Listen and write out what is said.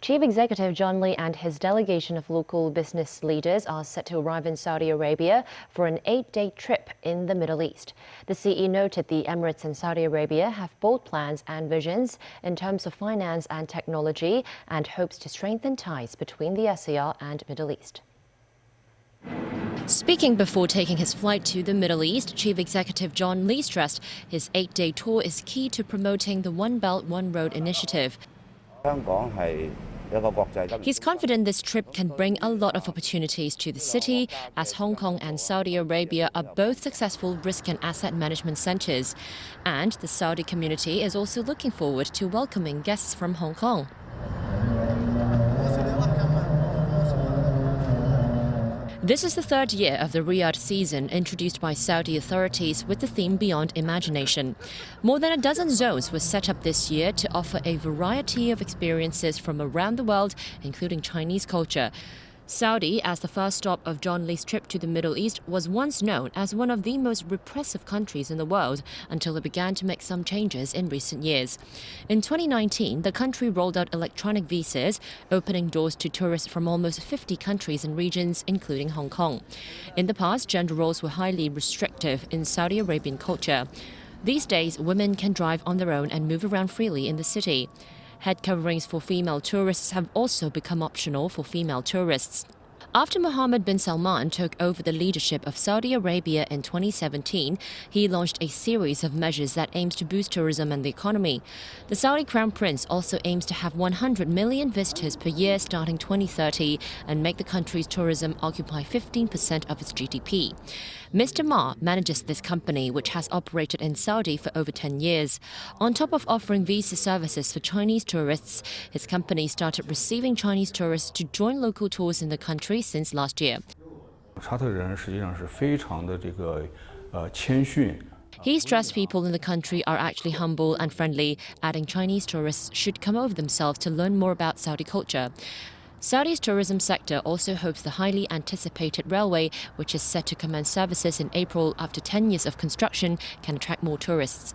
Chief Executive John Lee and his delegation of local business leaders are set to arrive in Saudi Arabia for an 8-day trip in the Middle East. The CE noted the Emirates and Saudi Arabia have bold plans and visions in terms of finance and technology and hopes to strengthen ties between the SAR and Middle East. Speaking before taking his flight to the Middle East, Chief Executive John Lee stressed his 8-day tour is key to promoting the One Belt, One Road initiative. He's confident this trip can bring a lot of opportunities to the city, as Hong Kong and Saudi Arabia are both successful risk and asset management centers. And the Saudi community is also looking forward to welcoming guests from Hong Kong. This is the third year of the Riyadh season introduced by Saudi authorities with the theme Beyond Imagination. More than a dozen zones were set up this year to offer a variety of experiences from around the world, including Chinese culture. Saudi, as the first stop of John Lee's trip to the Middle East, was once known as one of the most repressive countries in the world until it began to make some changes in recent years. In 2019, the country rolled out electronic visas, opening doors to tourists from almost 50 countries and regions, including Hong Kong. In the past, gender roles were highly restrictive in Saudi Arabian culture. These days, women can drive on their own and move around freely in the city. Head coverings for female tourists have also become optional for female tourists. After Mohammed bin Salman took over the leadership of Saudi Arabia in 2017, he launched a series of measures that aims to boost tourism and the economy. The Saudi Crown Prince also aims to have 100 million visitors per year starting 2030 and make the country's tourism occupy 15% of its GDP. Mr. Ma manages this company, which has operated in Saudi for over 10 years. On top of offering visa services for Chinese tourists, his company started receiving Chinese tourists to join local tours in the country since last year. He stressed people in the country are actually humble and friendly, adding Chinese tourists should come over themselves to learn more about Saudi culture. Saudi's tourism sector also hopes the highly anticipated railway, which is set to commence services in April after 10 years of construction, can attract more tourists.